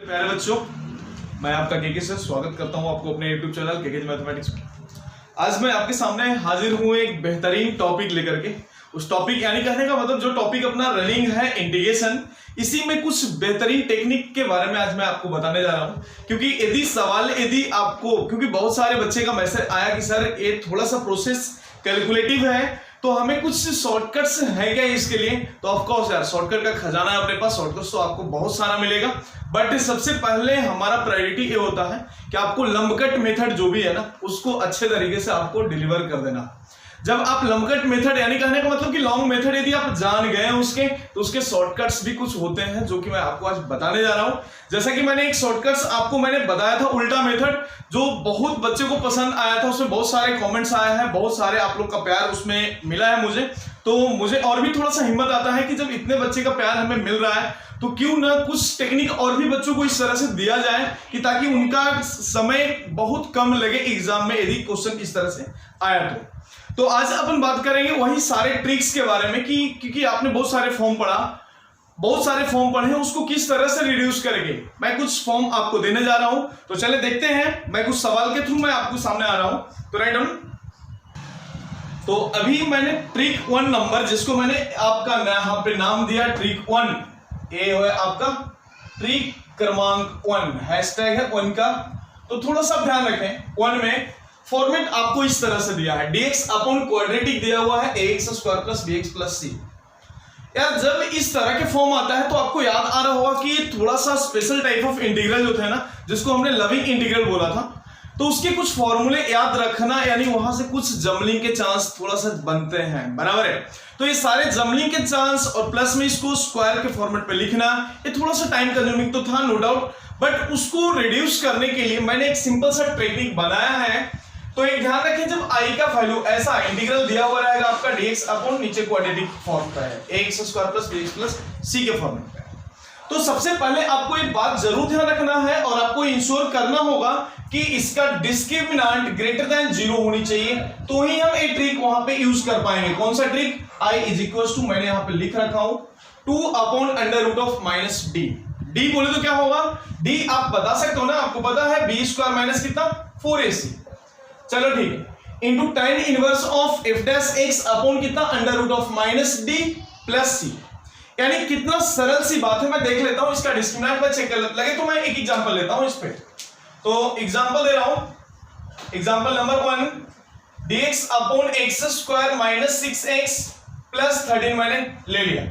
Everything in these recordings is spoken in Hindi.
प्यारे बच्चों, मैं आपका केके सर स्वागत करता हूं आपको अपने YouTube चैनल केके मैथमेटिक्स में। आज मैं आपके सामने हाजिर हूं एक बेहतरीन टॉपिक लेकर के। उस टॉपिक यानी कहने का मतलब जो टॉपिक अपना रनिंग है इंटीग्रेशन, इसी में कुछ बेहतरीन टेक्निक के बारे में आज मैं आपको बताने जा रहा हूं। क्योंकि यदि आपको क्योंकि बहुत सारे बच्चे का मैसेज आया कि सर ये थोड़ा सा प्रोसेस कैलकुलेटिव है, तो हमें कुछ शॉर्टकट्स है क्या इसके लिए। तो ऑफ कोर्स यार, शॉर्टकट का खजाना है अपने पास, शॉर्टकट्स तो आपको बहुत सारा मिलेगा। बट सबसे पहले हमारा प्रायोरिटी ये होता है कि आपको लंबकट मेथड जो भी है ना, उसको अच्छे तरीके से आपको डिलीवर कर देना। जब आप लंबकट मेथड यानी कहने का मतलब कि लॉन्ग मेथड यदि आप जान गए उसके, तो उसके शॉर्टकट्स भी कुछ होते हैं जो कि मैं आपको आज बताने जा रहा हूं। जैसा कि मैंने एक शॉर्टकट्स आपको मैंने बताया था उल्टा मेथड, जो बहुत बच्चे को पसंद आया था, उसमें बहुत सारे कमेंट्स आए हैं, बहुत सारे आप लोग का प्यार उसमें मिला है मुझे। तो मुझे और भी थोड़ा सा हिम्मत आता है कि जब इतने बच्चे का प्यार हमें मिल रहा है, तो क्यों ना कुछ टेक्निक और भी बच्चों को इस तरह से दिया जाए कि ताकि उनका समय बहुत कम लगे एग्जाम में यदि क्वेश्चन इस तरह से आया तो आज अपन बात करेंगे वही सारे ट्रिक्स के बारे में कि क्योंकि आपने बहुत सारे फॉर्म पढ़े हैं, उसको किस तरह से रिड्यूस करेंगे। मैं कुछ फॉर्म आपको देने जा रहा हूं, तो चले देखते हैं। मैं कुछ सवाल के थ्रू मैं आपको सामने आ रहा हूं, तो राइट डाउन। तो अभी मैंने ट्रिक 1 नंबर, जिसको मैंने आपका यहां पे नाम दिया ट्रिक 1, ये है आपका ट्रिक क्रमांक 1, हैशटैग है 1 का। तो थोड़ा सा ध्यान रखें, 1 में फॉर्मेट आपको इस तरह से दिया है, dx अपॉन क्वाड्रेटिक दिया हुआ है ax square plus bx plus c। यार जब इस तरह के फॉर्म आता है तो आपको याद आ रहा होगा कि ये थोड़ा सा स्पेशल टाइप ऑफ इंटीग्रल जो थे ना, जिसको हमने लविंग इंटीग्रल बोला था, तो उसके कुछ फॉर्मूले याद रखना, यानी वहां से कुछ जमलिंग के चांस थोड़ा सा बनते हैं, बराबर है। तो ये सारे जमलिंग के चांस और प्लस में इसको स्क्वायर के फॉर्मेट पे लिखना, ये थोड़ा सा टाइम कंज्यूमिंग तो था नो डाउट, बट उसको रिड्यूस करने के लिए मैंने एक सिंपल सा टेक्निक बनाया है। तो एक ध्यान रखें, जब i का वैल्यू ऐसा इंटीग्रल दिया हुआ रहेगा आपका dx अपॉन नीचे क्वाड्रेटिक फॉर्म पे है, ax square plus bx plus c के फॉर्म पे है। तो सबसे पहले आपको एक बात जरूर ध्यान रखना है और आपको इंश्योर करना होगा कि इसका डिस्क्रिमिनेंट ग्रेटर देन 0 होनी चाहिए, तो ही हम एक ट्रिक वहां पे यूज कर पाएंगे। कौन सा trick? i is equal to, मैंने यहां पे लिख रखा हूं, 2 upon under root of minus D. D बोले तो क्या होगा? डी आप बता सकते हो ना, आपको पता है बी स्क्वायर माइनस कितना 4ac, चलो ठीक है, into tan inverse of f dash x upon कितना under root of minus D plus C. यानी कितना सरल सी बात है। मैं देख लेता हूं इसका डिस्क्रिमिनेंट, मैं चेक कर लगे तो मैं एक एग्जांपल लेता हूं इस पे। तो एग्जांपल दे रहा हूं, example number 1, dx upon x square minus 6x plus 13 मैंने ले लिया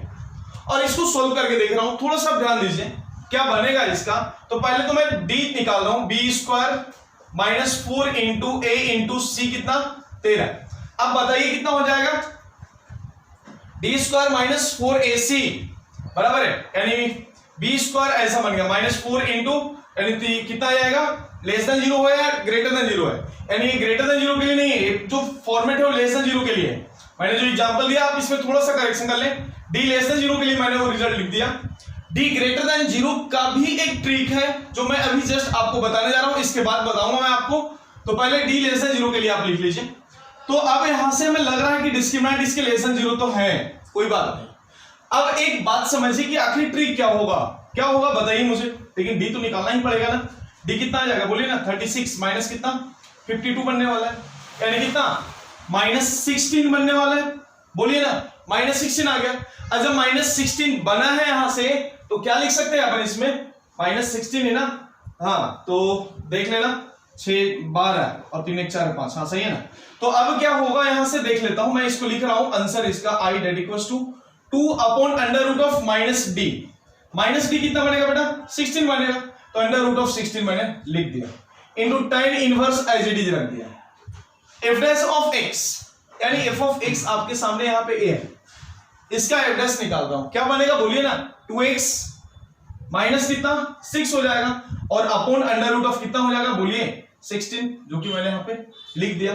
और इसको सोल्व करके देख रहा हूं। थोड़ा सा ध्यान दीजिए क्या बनेगा इसका। तो पहले तो मैं d निकाल रहा हूं, b square minus 4 into A into C कितना 13। अब बताइए कितना हो जाएगा? डी स्क्वायर माइनस 4ac बराबर है, यानी बी स्क्वायर ऐसा बन गया माइनस 4 इंटू, यानी कितना आ जाएगा? लेस देन 0 है या ग्रेटर देन 0 है? यानी ग्रेटर देन 0 के लिए नहीं है, जो फॉर्मेट है वो लेस देन 0 के लिए है। मैंने जो एग्जांपल दिया आप इसमें थोड़ा सा करेक्शन कर लें, डी लेस देन 0 के लिए मैंने वो रिजल्ट लिख दिया। डी ग्रेटर देन 0 का भी एक ट्रिक है जो मैं अभी जस्ट आपको बताने जा रहा हूं, इसके बाद बताऊंगा मैं आपको। तो पहले डी लेस देन 0 के लिए आप लिख लीजिए। तो अब यहां से हमें लग रहा है कि डिस्क्रिमिनेंट इसके लेस देन 0 तो है, कोई बात नहीं। अब एक बात समझिए कि आखिरी ट्रिक क्या होगा, क्या होगा बताइए मुझे। लेकिन डी तो निकालना ही पड़ेगा ना। डी कितना आ जाएगा बोलिए ना, 36 माइनस कितना 52 बनने वाला है, यानी कितना माइनस 16 बनने वाला है, बोलिए ना माइनस 16 आ गया। अब जब माइनस 16 बना है यहां से, तो क्या लिख सकते हैं अपन इसमें, माइनस 16 है ना, हाँ तो देख लेना 6 12 और 3 1 4 5, हाँ सही है ना। तो अब क्या होगा, यहां से देख लेता हूं, मैं इसको लिख रहा हूं आंसर इसका i that equals to 2 upon under root of minus D. Minus D कितना बनेगा बेटा? 16 बनेगा, तो अंडर रूट ऑफ 16 मैंने लिख दिया, into tan inverse as it is रख दिया। f डैश ऑफ x, यानी f ऑफ x आपके सामने यहां पे a है, इसका f डैश निकाल रहा हूं, क्या बनेगा बोलिए ना, 2x माइनस कितना 6 हो जाएगा, और अपॉन अंडर रूट ऑफ कितना हो जाएगा बोलिए 16, जो कि मैंने यहां पे लिख दिया।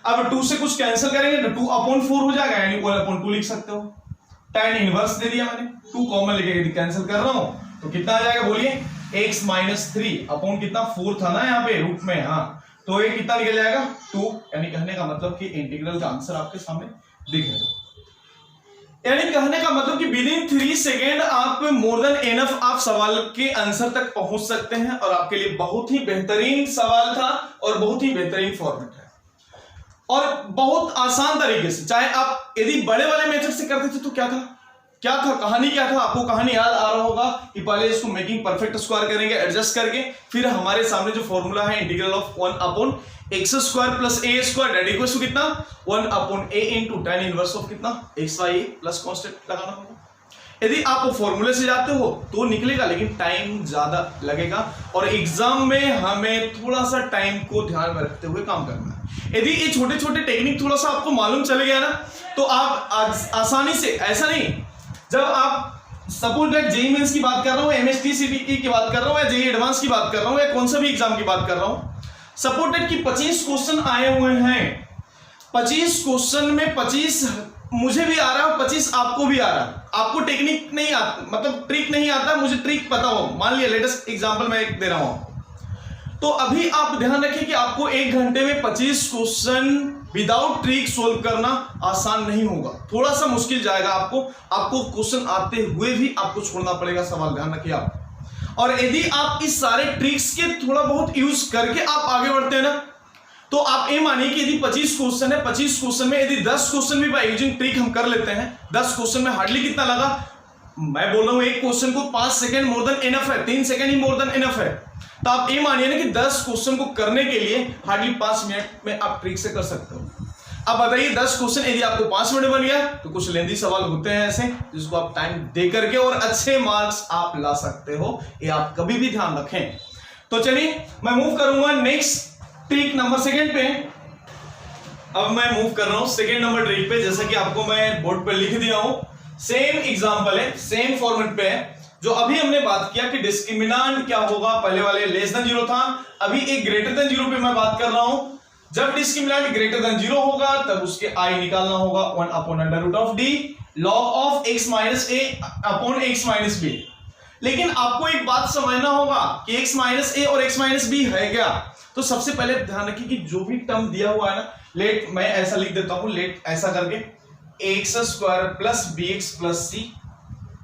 अब 2 से कुछ कैंसिल करेंगे तो 2 अपॉन 4 हो जाएगा, यानी 1 अपॉन 2 लिख सकते हो। tan इनवर्स दे दिया मैंने, 2 कॉमन लेके कैंसिल कर रहा हूं, तो कितना आ जाएगा बोलिए x माइनस 3 अपॉन कितना 4 था ना यहाँ पे रूट में, हाँ तो ये कितना निकल जाएगा 2। यानी कहने का मतलब कि इंटीग्रल का आंसर आपके सामने दिख रहा है। यानी कहने का मतलब कि विद इन 3 सेकेंड आप मोर देन एनफ आप सवाल के आंसर तक पहुंच सकते हैं, और आपके लिए बहुत ही बेहतरीन सवाल था और बहुत ही बेहतरीन फॉर्मेट है और बहुत आसान तरीके से। चाहे आप यदि बड़े वाले मेथड से करते थे तो क्या था कहानी क्या था, आपको कहानी याद आ रहा होगा कि पहले इसको मेकिंग परफेक्ट स्क्वायर करेंगे एडजस्ट करके, फिर हमारे सामने जो फॉर्मूला है integral of 1/x square plus a square that equals to कितना 1/a into tan inverse of कितना xy प्लस कांस्टेंट लगाना होगा। यदि आप फॉर्मूले से जाते हो तो निकलेगा, लेकिन टाइम ज्यादा लगेगा और एग्जाम में हमें थोड़ा सा टाइम को ध्यान में रखते हुए काम करना है। यदि ये छोटे छोटे टेक्निक थोड़ा सा आपको मालूम चले गया ना तो आप आसानी से, ऐसा नहीं जब आप सपोज दैट जेईई मेंस की बात कर रहा हूं, एमएसटी की बात कर रहा हूं या जेईई एडवांस की बात कर रहा हूं या कौन सा भी एग्जाम की बात कर रहा हूं, सपोज दैट कि 25 क्वेश्चन आए हुए हैं, 25 क्वेश्चन में 25 मुझे भी आ रहा है और 25 आपको भी आ रहा है। आपको टेक्निक नहीं आता, मतलब ट्रिक नहीं आता, मुझे ट्रिक पता हो। मान लिया लेटेस्ट एग्जांपल मैं एक दे रहा हूं, तो अभी आप ध्यान रखें कि आपको 1 घंटे में 25 क्वेश्चन विदाउट ट्रिक सोल्व करना आसान नहीं होगा, थोड़ा सा मुश्किल जाएगा आपको क्वेश्चन आते हुए भी आपको छोड़ना पड़ेगा सवाल, ध्यान रखिए आप। और यदि आप इस सारे ट्रिक्स के थोड़ा बहुत यूज करके आप आगे बढ़ते हैं ना, तो आप ये मानिए कि यदि 25 क्वेश्चन है, 25 क्वेश्चन में यदि 10 क्वेश्चन भी बाय यूजिंग ट्रिक हम कर लेते हैं, 10 क्वेश्चन में हार्डली कितना लगा, मैं बोल रहा हूं एक क्वेश्चन को 5 सेकंड मोर देन इनफ है, 3 सेकंड ही मोर देन इनफ है। तो आप ये मानिए ना कि 10 क्वेश्चन को करने के लिए हार्डली 5 मिनट में आप ट्रिक से कर सकते हो। अब बताइए 10 क्वेश्चन यदि आपको 5 मिनट बन गया तो कुछ लेंदी सवाल होते हैं ऐसे जिसको आप टाइम दे करके और अच्छे मार्क्स आप ला सकते हो, ये आप कभी भी ध्यान रखें। तो चलिए मैं मूव करूंगा नेक्स्ट ट्रिक नंबर 2 पे। अब मैं मूव कर रहा हूं 2 नंबर ट्रिक पे, जैसा कि आपको मैं बोर्ड पे लिख दिया हूं, सेम एग्जांपल है, सेम फॉर्मेट पे है। जो अभी हमने बात किया कि डिस्क्रिमिनेंट क्या होगा, पहले वाले लेस देन 0 था, अभी एक ग्रेटर देन 0 पे मैं बात कर रहा हूं। जब डिस्क्रिमिनेंट ग्रेटर देन 0 होगा तब उसके i निकालना होगा 1/√d log of x minus a upon x minus b। लेकिन आपको एक बात समझना होगा कि x minus a और x minus b है क्या। तो सबसे पहले ध्यान रखिए कि जो भी टर्म दिया हुआ है ना, लेट मैं ऐसा लिख देता हूं, लेट ऐसा करके x square plus bx plus c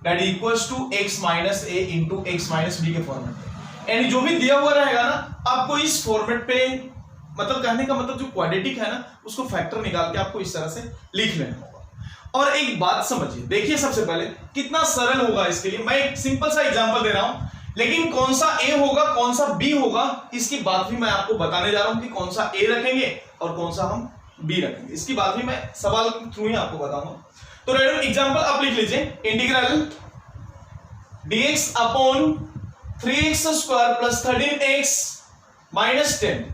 that equals to x minus a into x minus b के फॉर्मेट पे। यानी जो भी दिया हुआ रहेगा ना, आपको इस फॉर्मेट पे, मतलब कहने का मतलब जो क्वाड्रेटिक है ना, उसको फैक्टर निकाल के आपको इस तरह से लिख लेना होगा। और एक बात समझिए, देखिए सबसे पहले कितना सरल होगा इसके लिए। मैं एक सिंपल सा एग्जांपल दे रहा हूं, लेकिन कौन सा a होगा कौन सा b होगा इसकी बात भी मैं आपको बताने जा रहा हूं कि कौन सा a रखेंगे और कौन सा हम b रखेंगे, इसकी बात भी मैं सवाल के थ्रू ही आपको बताऊंगा। तो रैंडम एग्जांपल आप लिख लीजिए, integral dx upon 3x square plus 13x minus 10,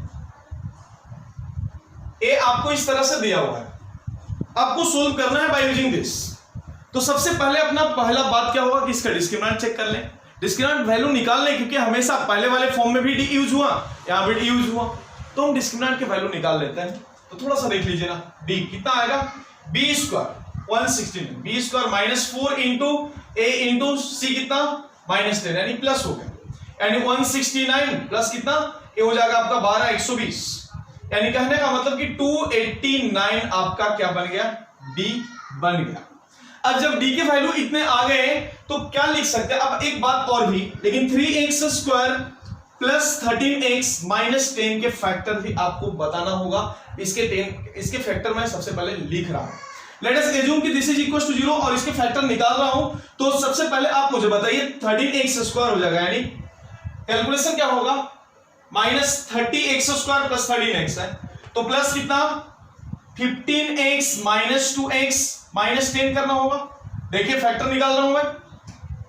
ये आपको इस तरह से दिया हुआ है, आपको सोल्व करना है बाय यूजिंग दिस। तो सबसे पहले अपना पहला बात क्या होगा कि इसका डिस्क्रिमिनेंट चेक कर लें, डिस्क्रिमिनेंट वैल्यू निकाल लें, क्योंकि हमेशा पहले वाले फॉर्म में भी डी यूज हुआ, यहां भी डी यूज हुआ, तो हम डिस्क्रिमिनेंट के वैल्यू निकाल लेते हैं। तो थोड़ा सा देख लीजिए ना, डी कितना आएगा, B square 116, B square minus 4 into A into C कितना माइनस 10, यानी प्लस हो गया, यानी 169 प्लस कितना, ये हो जाएगा आपका 12 120, यानी कहने का मतलब कि 289 आपका क्या बन गया, डी बन गया। अब जब डी के वैल्यू इतने आ गए तो क्या लिख सकते हैं, अब एक बात और भी, लेकिन 3x square plus 13x minus 10 के फैक्टर भी आपको बताना होगा। इसके फैक्टर मैं सबसे पहले लिख रहा हूं, लेट अस एज्यूम कि दिस इज इक्वल टू 0 और इसके फैक्टर निकाल रहा हूं। तो सबसे पहले आप मुझे बताइए 13x स्क्वायर हो जाएगा, यानी कैलकुलेशन क्या होगा, minus 30x square plus 13x है, तो प्लस कितना 15x माइनस 2x माइनस 10 करना होगा। देखिए फैक्टर निकाल रहा हूं मैं,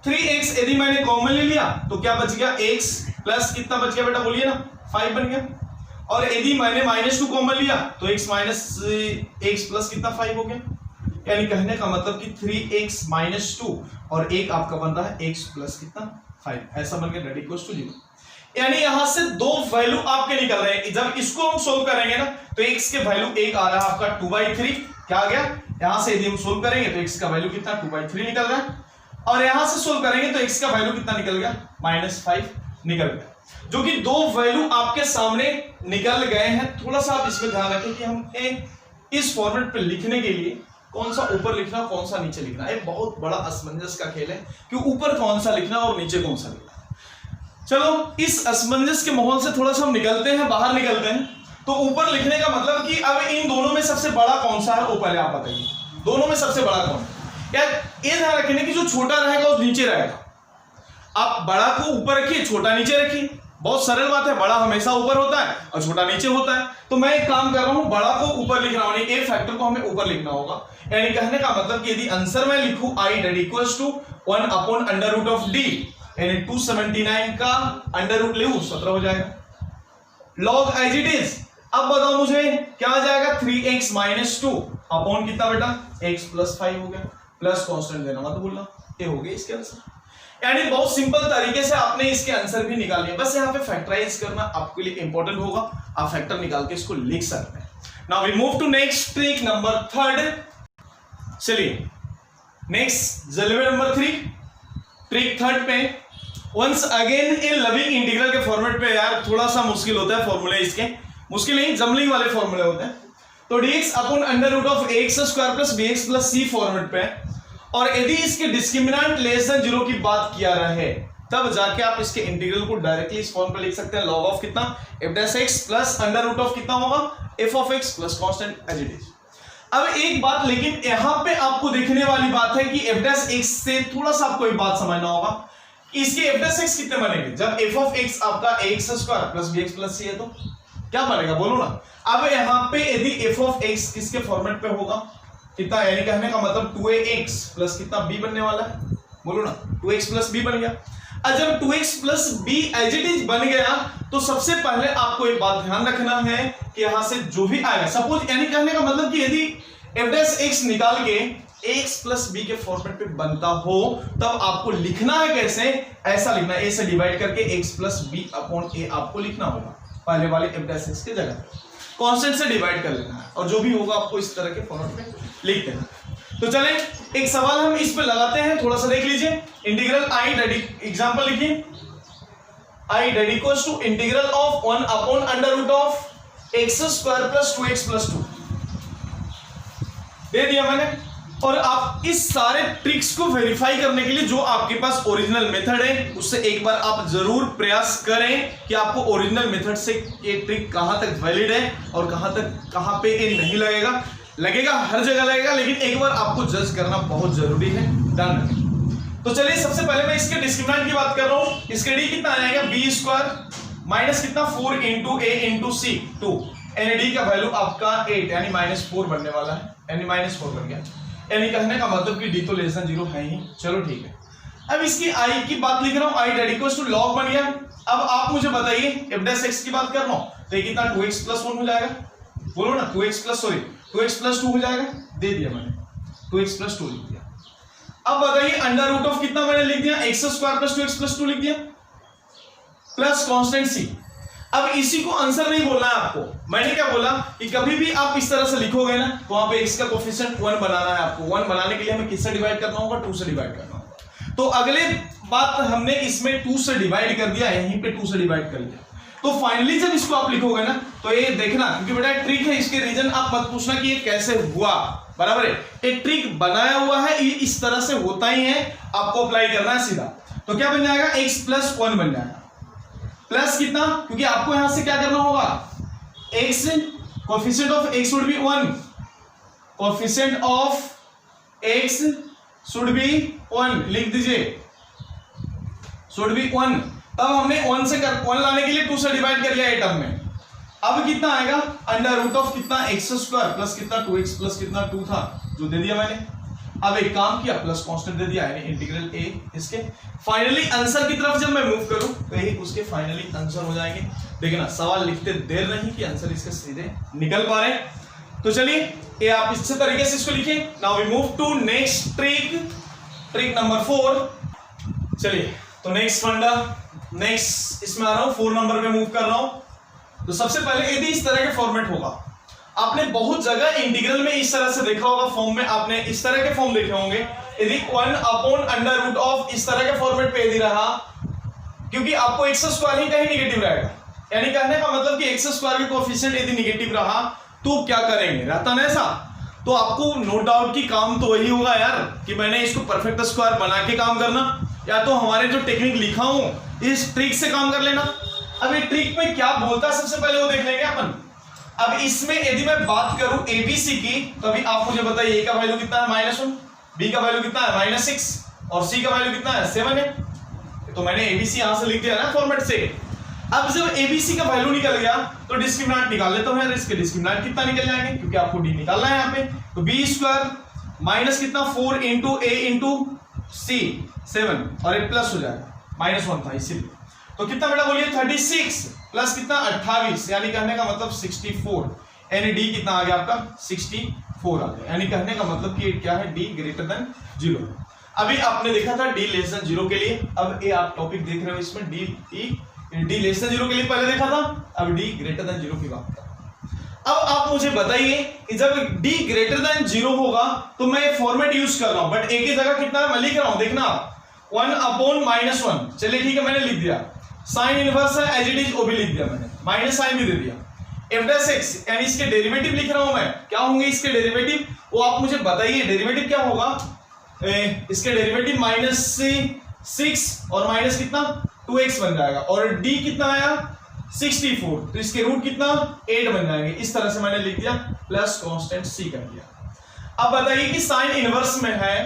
3x यदि मैंने कॉमन ले लिया तो क्या बच गया, x प्लस कितना बच गया बेटा बोलिए ना, 5 बन गया। और यदि मैंने -2 कॉमन लिया तो x माइनस x प्लस कितना 5 हो गया, यानी कहने का मतलब कि 3x माइनस 2 और एक आपका बन रहा है x प्लस कितना 5, ऐसा बन गया दैट इक्वल्स टू 0। यानी यहां से दो वैल्यू आपके निकल रहे हैं। जब इसको हम सोल्व करेंगे ना तो x के वैल्यू एक आ रहा है आपका 2/3, क्या आ गया, यहां से यदि हम सोल्व करेंगे तो x का वैल्यू कितना 2/3 निकल रहा है, और यहां से सोल्व करेंगे तो x का वैल्यू कितना निकल गया, -5 निकल गया, जो कि दो वैल्यू आपके सामने निकल गए हैं। थोड़ा सा आप इसमें ध्यान रखें कि हम इस फॉर्मेट पे लिखने के लिए कौन सा ऊपर लिखना कौन सा नीचे लिखना, एक बहुत बड़ा असमंजस का खेल है कि ऊपर कौन सा लिखना और नीचे कौन सा लिखना। चलो इस असमंजस के माहौल से थोड़ा सा हम निकलते हैं, बाहर निकलते हैं। तो ऊपर लिखने का मतलब कि अब इन दोनों में सबसे बड़ा कौन सा है वो पहले आप बताइए, दोनों में सबसे बड़ा कौन है। यार ये ध्यान रखने की जो छोटा रहेगा वो नीचे रहेगा, आप बड़ा को ऊपर रखिए छोटा नीचे रखिए, बहुत सरल बात है, बड़ा हमेशा ऊपर होता है और छोटा नीचे होता है। तो मैं एक काम कर रहा हूं, बड़ा को ऊपर लिख रहा हूं, ए फैक्टर को हमें ऊपर लिखना होगा। यानी कहने का मतलब कि यदि आंसर मैं लिखूं I that equals to 1 upon under root of D, यानी 279 का अंडर रूट ले 17 हो जाएगा लॉग एज इट इज। अब बताओ मुझे क्या आ जाएगा 3x माइनस 2 अपॉन कितना बेटा x प्लस 5 हो गया, प्लस कांस्टेंट देना मत भूलना, ये हो गया इसके आंसर। यानी बहुत सिंपल तरीके से आपने इसके आंसर भी निकाल लिया, बस यहाँ पे फैक्टराइज करना आपके लिए इंपॉर्टेंट होगा, आप फैक्टर निकाल के इसको लिख सकते हैं। Now we move to next trick number 3। चलिए नेक्स्ट जलवे नंबर 3 ट्रिक 3 पे once again involving integral के फॉर्मेट पे यार थोड़ा सा मुश्किल होता है फॉर्मूले, इसके मुश्किल नहीं जमलिंग वाले फॉर्मूले होते हैं। तो dx upon under root of x square plus bx plus c format पे, और यदि इसके डिस्क्रिमिनेंट लेस देन 0 की बात किया रहे तब जाके आप इसके इंटीग्रल को डायरेक्टली इस फॉर्म पे लिख सकते हैं, log ऑफ कितना f dash x plus under root of कितना होगा f of x plus constant as it is. अब एक बात लेकिन यहां पे आपको देखने वाली बात है कि f डैश x से थोड़ा सा आपको एक बात समझना होगा, इसके f डैश x कितने बनेंगे जब f ऑफ x आपका x square plus bx plus c है तो क्या बनेगा बोलो ना। अब यहां पे यदि f ऑफ x किसके फॉर्मेट पे होगा कितना, यानी कहने का मतलब 2ax प्लस कितना b बनने वाला है बोलो ना, 2x प्लस b बन गया। अब जब 2x plus b as it is बन गया तो सबसे पहले आपको एक बात ध्यान रखना है कि यहां से जो भी आएगा सपोज, यानी कहने का मतलब कि यदि f डैश x निकाल के x प्लस b के फॉर्मेट पे बनता हो तब आपको लिखना है कैसे, ऐसा लिखना है a से डिवाइड करके x plus b upon a आपको लिखना होगा पहले वाले f डैश x के जगह कांस्टेंट से डिवाइड कर लेना है, और जो भी होगा आपको इस तरह के फॉर्मेट में लिख देना। तो चलें एक सवाल हम इस पे लगाते हैं, थोड़ा सा देख लीजिए। इंटीग्रल आई डेट एग्जांपल लिखिए, I that equals to integral of 1 upon under root of x square plus 2x plus 2 दे दिया मैंने। और आप इस सारे ट्रिक्स को वेरीफाई करने के लिए जो आपके पास ओरिजिनल मेथड है उससे एक बार आप जरूर प्रयास करें कि आपको ओरिजिनल मेथड से ये ट्रिक कहां तक वैलिड है और कहां पे ये नहीं लगेगा। लगेगा हर जगह लगेगा, लेकिन एक बार आपको जज करना बहुत जरूरी है, ध्यान रखें। तो चलिए सबसे पहले मैं इसके डिस्क्रिमिनेंट की बात कर रहा हूं। इसके डी कितना आएगा बी स्क्वायर माइनस कितना 4 इंटू ए इंटू सी 2, यानी डी का वैल्यू आपका 8 यानी -4 बनने वाला है, यानी -4 बन गया। यानी कहने का मतलब कि डी तो लेस देन 0 है ही, चलो ठीक है। अब इसकी आई की बात लिख रहा हूं, आई डेट इक्वल्स टू लॉग बन गया। अब आप मुझे बताइए f डैश x की बात कर रहा हूं तो ये कितना 2x प्लस 1 हो जाएगा बोलो ना, 2x प्लस 2 हो जाएगा, दे दिया मैंने 2x प्लस 2 लिख दिया। अब बताइए अंडर रूट ऑफ कितना मैंने लिख दिया x square plus 2x plus 2 लिख दिया प्लस कांस्टेंट c। अब इसी को आंसर नहीं बोलना है आपको, मैंने क्या बोला कि कभी भी आप इस तरह से लिखोगे ना तो वहां पे x का कोफिशिएंट 1 बनाना है आपको। 1 बनाने के लिए हमें किससे डिवाइड करना होगा 2 से डिवाइड करना होगा। तो अगले बात हमने इसमें 2 से डिवाइड कर दिया, यहीं पे 2 से डिवाइड कर लिया। तो फाइनली जब इसको आप लिखोगे ना तो ये देखना, क्योंकि बेटा ट्रिक है, इसके रीजन आप मत पूछना कि ये कैसे हुआ, बराबर है। एक ट्रिक बनाया हुआ है, ये इस तरह से होता ही है, आपको अप्लाई करना है सीधा। तो क्या बन जाएगा x प्लस 1 बन जाएगा, प्लस कितना, क्योंकि आपको यहां से क्या करना होगा x coefficient of x should be 1, coefficient of x should be 1 लिख दीजिए, शुड बी 1। तब हमने 1 से 1 लाने के लिए 2 से डिवाइड कर लिया ए टर्म में। अब कितना आएगा अंडर रूट ऑफ कितना x स्क्वायर प्लस कितना 2x प्लस कितना 2 था जो दे दिया मैंने। अब एक काम किया प्लस कांस्टेंट दे दिया, यानी इंटीग्रल a इसके फाइनली आंसर की तरफ जब मैं मूव करूं तो यही उसके फाइनली आंसर हो जाएंगे। देखना सवाल लिखते देर नहीं कि आंसर इसके सीधे निकल पा रहे। तो चलिए ये आप इस तरीके से इसको लिखें। Now we move to next trick number 4। चलिए तो नेक्स्ट फंडा, नेक्स्ट इसमें आ रहा हूं 4 नंबर पे मूव कर रहा हूं। तो सबसे पहले यदि इस तरह के फॉर्मेट होगा, आपने बहुत जगह इंटीग्रल में इस तरह से देखा होगा, फॉर्म में आपने इस तरह के फॉर्म देखे होंगे। यदि 1 अपॉन अंडर रूट ऑफ इस तरह के फॉर्मेट पे यदि रहा, क्योंकि आपको एक्स स्क्वायर ही कहीं निगेटिव रहेगा, यानी कहने का मतलब कि एक्स स्क्वायर के कोएफिशिएंट यदि निगेटिव रहा तो क्या करेंगे, रहता ना ऐसा, तो आपको नो डाउट की काम तो वही होगा यार कि मैंने इसको परफेक्ट स्क्वायर बना के काम करना, या तो हमारे जो टेक्निक लिखा हूं इस ट्रिक से काम कर लेना। अब ये ट्रिक में क्या बोलता है सबसे पहले वो देख लेंगे अपन। अब इसमें यदि मैं बात करूं एबीसी की, तो अभी आप मुझे बताइए, ए का वैल्यू कितना है -1, बी का वैल्यू कितना है -6 और सी का वैल्यू कितना है 7 है। तो मैंने एबीसी यहां से लिख दिया ना फॉर्मेट से। अब जब एबीसी का वैल्यू निकल गया तो डिस्क्रिमिनेंट निकाल लेता हूं यार, इसके डिस्क्रिमिनेंट कितना निकल जाएंगे, क्योंकि आपको डी निकालना है यहां पे। तो बी स्क्वायर माइनस कितना 4 इंटू ए इंटू सी 7 और एक प्लस हो जाएगा, -1 था इसीलिए। तो कितना बेटा बोलिए 36 प्लस कितना 28, यानी कहने का मतलब 64, यानी डी कितना आ गया आपका 64 आ गया, यानी कहने का मतलब कि क्या है डी ग्रेटर देन 0। अभी आपने देखा था डी लेस देन 0 के लिए, अब ये आप टॉपिक देख रहे हो इसमें डी लेस देन 0 के लिए पहले देखा था, अब डी ग्रेटर देन 0 की बात कर रहा हूं। अब आप मुझे बताइए कि जब डी ग्रेटर देन 0 होगा तो मैं फॉर्मेट यूज कर रहा हूं, बट एक ही जगह कितना मैं लिख रहा हूं, देखना 1/-1। चलिए ठीक है, मैंने लिख दिया। साइन इनवर्स है एज इट इज, वो भी लिख दिया मैंने, माइनस साइन भी दे दिया। f' यानी इसके डेरिवेटिव लिख रहा हूं मैं, क्या होंगे इसके डेरिवेटिव, वो आप मुझे बताइए डेरिवेटिव क्या होगा। इसके डेरिवेटिव -6 और माइनस कितना 2x बन जाएगा, और d कितना आया 64, तो इसके रूट कितना 8 बन जाएंगे। इस तरह से मैंने लिख दिया, प्लस कांस्टेंट c कर दिया। अब बताइए कि साइन इनवर्स में है,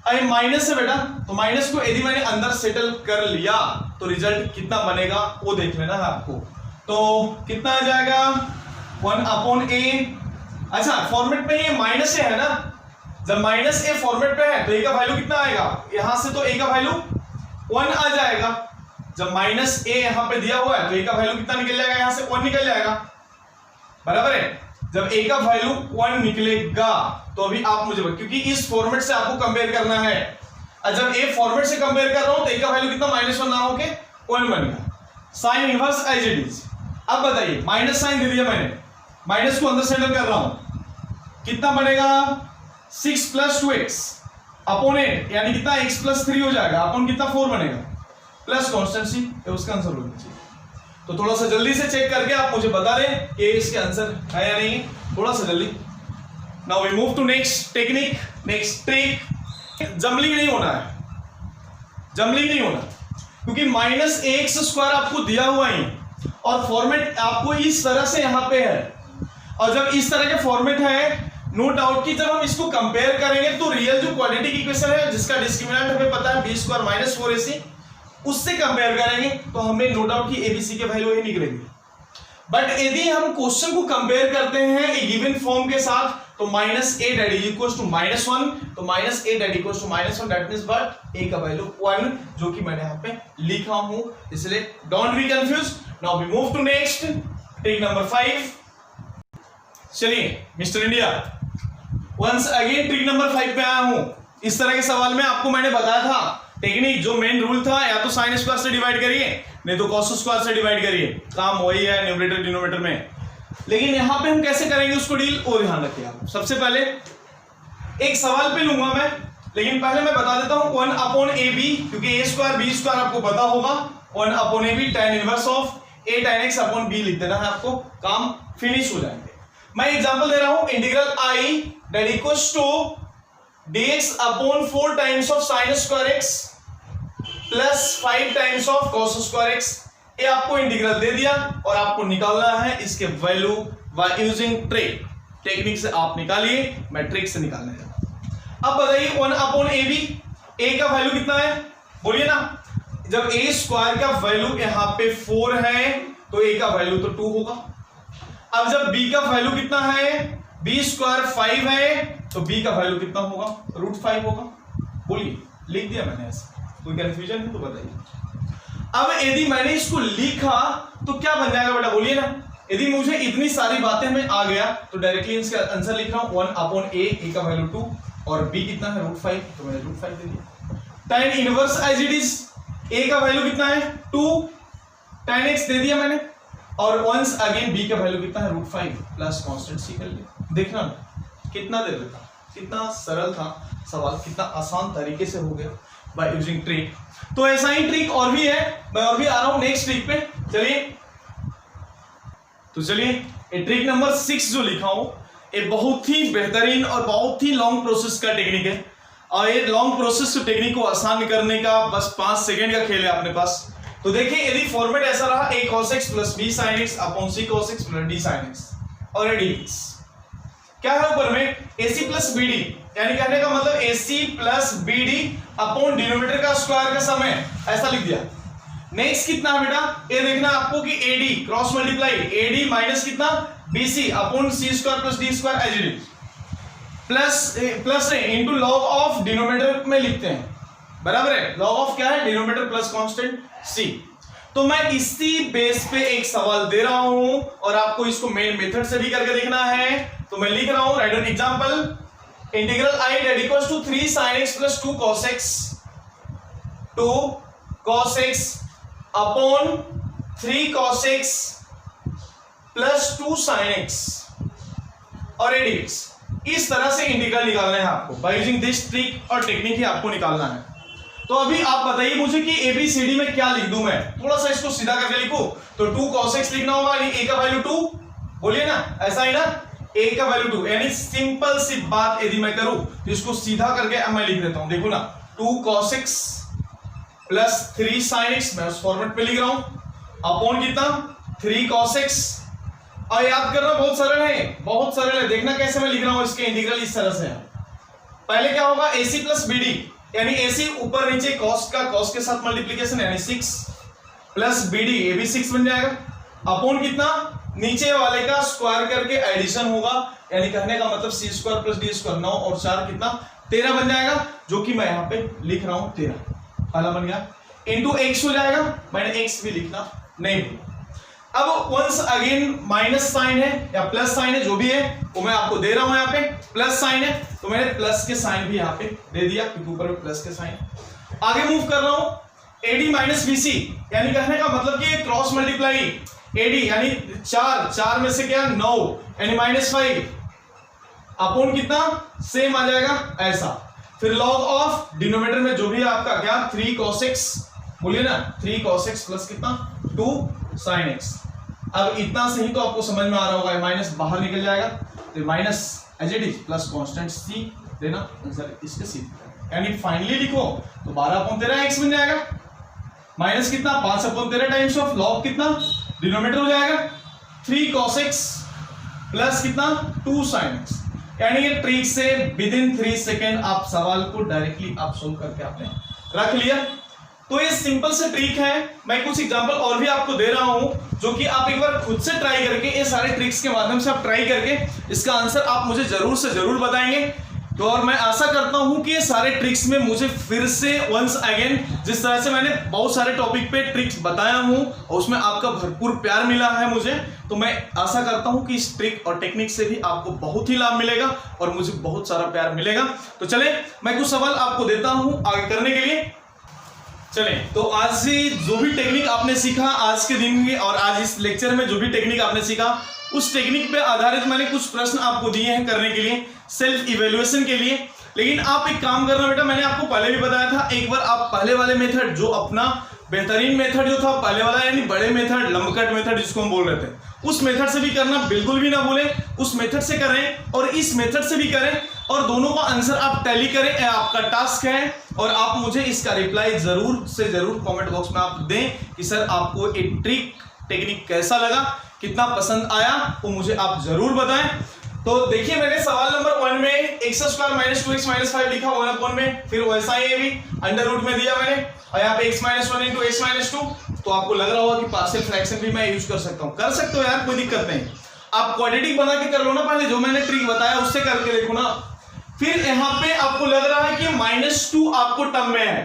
अरे माइनस है बेटा, तो माइनस को यदि मैंने अंदर सेटल कर लिया तो रिजल्ट कितना बनेगा वो देख लेना है आपको। तो कितना आ जाएगा 1/a। अच्छा फॉर्मेट में ये माइनस है ना, जब माइनस ए फॉर्मेट पे है तो ए का वैल्यू कितना आएगा, यहां से तो ए का वैल्यू 1 आ जाएगा। जब माइनस ए यहां पे दिया हुआ है तो ए का वैल्यू कितना निकल जाएगा, यहां से 1 निकल जाएगा, बराबर है। जब ए का वैल्यू 1 निकलेगा तो अभी आप मुझे, क्योंकि इस फॉर्मेट से आपको कंपेयर करना है, जब ए फॉर्मेट से कंपेयर कर रहा हूं तो ए का वैल्यू कितना -1 ना होके 1 बन गया। Sine inverse as it is. अब बताइए माइनस साइन दे दिया मैंने, माइनस को अंदर सेटल कर रहा हूं, कितना बनेगा 6 + 2x अपॉन 8, यानी कितना x + 3 हो जाएगा, अपॉन कितना 4 बनेगा, प्लस कांस्टेंट c, उसका आंसर होना चाहिए। तो थोड़ा सा जल्दी से चेक करके आप मुझे बता दें कि इसके आंसर है या नहीं, थोड़ा सा जल्दी। Now we move to next technique, next trick. Jumbling नहीं होना है, जंबलिंग नहीं होना, क्योंकि -ax² आपको दिया हुआ है और फॉर्मेट आपको इस तरह से यहां पे है, और जब इस तरह के फॉर्मेट है नो डाउट कि जब हम इसको कंपेयर करेंगे तो रियल जो क्वाड्रेटिक इक्वेशन है जिसका डिस्क्रिमिनेंट हमें पता है b² - 4ac, उससे कंपेयर करेंगे तो हमें नो डाउट कि एबीसी के वैल्यू ही निकलेंगे। बट यदि हम क्वेश्चन को कंपेयर करते हैं ए गिवन फॉर्म के साथ, तो -a (-1), तो -a (-1), that means but a का वैल्यू 1, जो कि मैंने यहां पे लिखा हूं, इसलिए don't be confuse. Now we move to next trick number 5। चलिए mister India, once again trick number 5 पे आया हूं। इस तरह के सवाल में आपको मैंने बताया था टेक्निक, जो मेन रूल था, या तो साइन स्क्वायर से डिवाइड करिए नहीं तो कॉस स्क्वायर से डिवाइड करिए, काम वही है न्यूमरेटर डिनोमिनेटर में। लेकिन यहां पे हम कैसे करेंगे उसको डील, वो ध्यान रखिए आप। सबसे पहले एक सवाल पे लूंगा मैं, लेकिन पहले मैं बता देता हूं 1/ab, क्योंकि a² b² आपको पता होगा, 1/ab tan inverse of a tan x/b लिख देना है आपको, काम फिनिश हो जाएंगे। मैं एग्जांपल दे रहा हूं, integral i that equals to dx/4 times of sin² x plus 5 times of cos² x। ये आपको इंटीग्रल दे दिया और आपको निकालना है इसके value by using trick. Technique से आप निकालिए, मैं ट्रिक से निकालने जा रहा हूं। अब बताइए 1/ab, a का वैल्यू कितना है बोलिए ना। जब a² का वैल्यू यहाँ पे 4 है तो a का वैल्यू तो 2 होगा। अब जब b का वैल्यू कितना है, b² 5 है तो b का वैल्यू कितना होगा, √5 होगा। बोलिए, लिख दिया मैंने ऐसे, कोई कंफ्यूजन है तो बताइए। अब यदि मैंने इसको लिखा तो क्या बन जाएगा बेटा बोलिए ना। यदि मुझे इतनी सारी बातें में आ गया तो डायरेक्टली इसका आंसर लिख रहा हूं 1/a का वैल्यू 2 और b कितना है √5, तो मैंने √5 दे दिया। tan inverse as it is, a का वैल्यू कितना है 2 tan x दे दिया मैंने, और वंस अगेन b का वैल्यू कितना है √5 प्लस कांस्टेंट c कर लिया। देखना कितना दे देता, कितना सरल था सवाल, कितना आसान तरीके से हो गया बाय यूजिंग ट्रिक। तो ऐसा ही ट्रिक और भी है, मैं और भी आ रहा हूं नेक्स्ट ट्रिक पे। चलिए तो चलिए ट्रिक नंबर 6 जो लिखा हूं, एक बहुत ही बेहतरीन और बहुत ही लॉन्ग प्रोसेस का टेक्निक है, और ये लॉन्ग प्रोसेस टेक्निक को आसान करने का बस 5 सेकंड का खेल है अपने पास। तो देखिए यदि फॉर्मेट ऐसा रहा a cos x plus b sin x upon c cos x plus d sin x और dx, क्या है ऊपर में ac प्लस bd, यानी कहने का मतलब ac plus bd upon denominator का स्क्वायर का समय, ऐसा लिख दिया। नेक्स्ट कितना है बेटा, ये देखना आपको कि ad cross multiply ad minus कितना bc upon c square plus d square as it is plus into log of denominator में लिखते हैं, बराबर है। लॉग ऑफ क्या है, डिनोमिनेटर प्लस कांस्टेंट c। तो मैं इसी बेस पे एक सवाल दे रहा हूं और आपको इसको मेन मेथड से भी करके देखना है। तो मैं लिख रहा हूं, write on example, integral i that equals to 3 sin x plus 2 cos x upon 3 cos x plus 2 sin x और dx। इस तरह से इंटीग्रल निकालना है आपको, बाय यूजिंग दिस ट्रिक और टेक्निक ही आपको निकालना है। तो अभी आप बताइए मुझे कि एबीसीडी में क्या लिख दूं मैं, थोड़ा सा इसको सीधा करके लिखूं तो 2 cos x लिखना होगा, यानी a का वैल्यू 2, बोलिए ना, ऐसा ही ना, a का वैल्यू 2, यानी सिंपल सी बात यदि मैं करूं तो इसको सीधा करके अब मैं लिख देता हूं, देखो ना, 2 cos x plus 3 sin x, मैं उस फॉर्मेट पे लिख रहा हूं, अपॉन कितना 3 cos x। और याद करना बहुत सरल है, बहुत सरल है, देखना कैसे मैं लिख रहा हूं इसके इंटीग्रल इस तरह से। पहले क्या होगा, ac प्लस bd, यानी ac ऊपर नीचे cos का cos के साथ मल्टीप्लिकेशन, यानी 6 प्लस bd, ये भी 6 बन जाएगा, अपॉन कितना नीचे वाले का स्क्वायर करके एडिशन होगा, यानी कहने का मतलब c square plus d square, 9 और 4 कितना 13 बन जाएगा, जो कि मैं यहां पे लिख रहा हूं 13, पहला बन गया, इंटू x हो जाएगा, मैंने x भी लिखना नहीं भूला। अब वंस अगेन माइनस साइन है या प्लस साइन है, जो भी है वो मैं आपको दे रहा हूं, यहाँ पे प्लस साइन है तो मैंने प्लस के साइन भी यहाँ पे दे दिया क्योंकि ऊपर में प्लस के साइन। आगे मूव कर रहा हूं, एडी माइनस बीसी, यानी कहने का मतलब कि क्रॉस मल्टीप्लाई एडी, यानी 4 में से क्या 9, यानी -5 अपॉन कितना सेम आ जाएगा ऐसा। फिर लॉग ऑफ डिनोमिनेटर में जो भी है आपका क्या 3 cos x, बोलिए ना 3 cos x प्लस कितना 2 sin x। अब इतना से ही तो आपको समझ में आ रहा होगा, माइनस बाहर निकल जाएगा तो minus as it is plus constant c देना आंसर इसके c, यानी फाइनली लिखो तो 12/13 x बन जाएगा, माइनस कितना 5/13 टाइम्स ऑफ लॉग कितना डिनोमिनेटर हो जाएगा 3 cos x प्लस कितना 2 sin x। यानी ये ट्रिक से विद इन 3 सेकेंड आप सवाल को डायरेक्टली आप सोल्व करके आपने रख लिया। तो ये सिंपल से ट्रिक है, मैं कुछ एग्जांपल और भी आपको दे रहा हूं जो कि आप एक बार खुद से ट्राई करके, ये सारे ट्रिक्स के माध्यम से आप ट्राई करके इसका आंसर आप मुझे जरूर से जरूर बताएंगे। तो और मैं आशा करता हूं कि ये सारे ट्रिक्स में मुझे फिर से वंस अगेन, जिस तरह से मैंने बहुत सारे टॉपिक पे ट्रिक्स बताया हूं और उसमें आपका भरपूर प्यार मिला है मुझे, तो मैं आशा करता हूं कि इस ट्रिक और टेक्निक से भी आपको बहुत ही लाभ मिलेगा और मुझे बहुत सारा प्यार मिलेगा। तो चले मैं कुछ सवाल आपको देता हूं आगे करने के लिए। चले तो आज से जो भी टेक्निक आपने सीखा आज के दिन में और आज इस लेक्चर में जो भी टेक्निक आपने सीखा, उस टेक्निक पे आधारित मैंने कुछ प्रश्न आपको दिए हैं करने के लिए, सेल्फ इवैल्यूएशन के लिए। लेकिन आप एक काम करना बेटा, मैंने आपको पहले भी बताया था, एक बार आप पहले वाले मेथड जो अपना बेहतरीन मेथड जो था पहले वाला, यानी बड़े मेथड, लंबकट मेथड जिसको हम बोल रहे थे, उस मेथड से भी करना बिल्कुल भी ना भूलें, उस मेथड से करें और इस मेथड से भी करें और दोनों का आंसर आप टैली करें, आपका टास्क है। और आप मुझे इसका रिप्लाई जरूर से जरूर कमेंट बॉक्स में आप दें कि सर आपको ये ट्रिक टेक्निक कैसा लगा, कितना पसंद आया, वो मुझे आप जरूर बताएं। तो देखिए मैंने सवाल नंबर 1 में x² - 2x - 5 लिखा 1/, में फिर वैसा ही भी अंडर रूट में दिया मैंने, और यहाँ पे x - 1 × x - 2, तो आपको लग रहा होगा कि पार्शियल फ्रैक्शन भी मैं यूज कर सकता हूँ, कर सकते हो यार, कोई दिक्कत नहीं। आप क्वाड्रेटिक बना के कर लो ना, पहले जो मैंने ट्रिक बताया उससे करके देखो ना। फिर यहाँ पे आपको लग रहा है कि -2 आपको टर्म में है,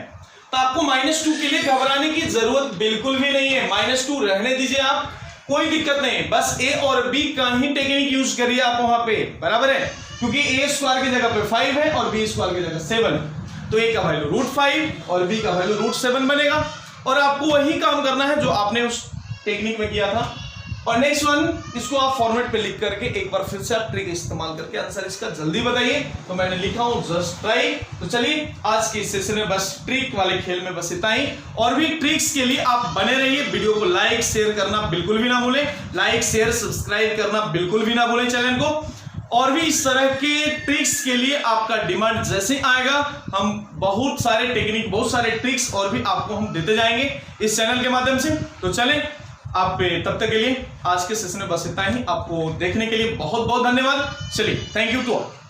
तो आपको -2 के लिए घबराने की जरूरत बिल्कुल भी नहीं है, -2 रहने दीजिए आप, कोई दिक्कत नहीं, बस a और b का ही टेक्निक यूज करिए आप वहां पे, बराबर है, क्योंकि a² की जगह पे 5 है और b² की जगह 7 है, तो a का वैल्यू √5 और b का वैल्यू √7 बनेगा। और आपको वही काम करना है जो आपने उस टेक्निक में किया था। और नेक्स्ट वन, इसको आप फॉर्मेट पे लिख करके एक बार फिर से आप ट्रिक इस्तेमाल करके आंसर इसका जल्दी बताइए। तो मैंने लिखा हूं जस्ट ट्राई। तो चलिए आज के सेशन में बस ट्रिक वाले खेल में बस इतना ही, और भी ट्रिक्स के लिए आप बने रहिए। वीडियो को लाइक शेयर करना बिल्कुल भी ना भूलें, लाइक शेयर सब्सक्राइब करना बिल्कुल भी ना भूलें चैनल को। और भी इस तरह के ट्रिक्स के लिए आपका डिमांड जैसे आएगा, हम बहुत सारे टेक्निक, बहुत सारे ट्रिक्स और भी आपको हम देते जाएंगे इस चैनल के माध्यम से। तो चलें, आप तब तक के लिए आज के सेशन में बस इतना ही। आपको देखने के लिए बहुत बहुत धन्यवाद। चलिए, थैंक यू टू ऑल।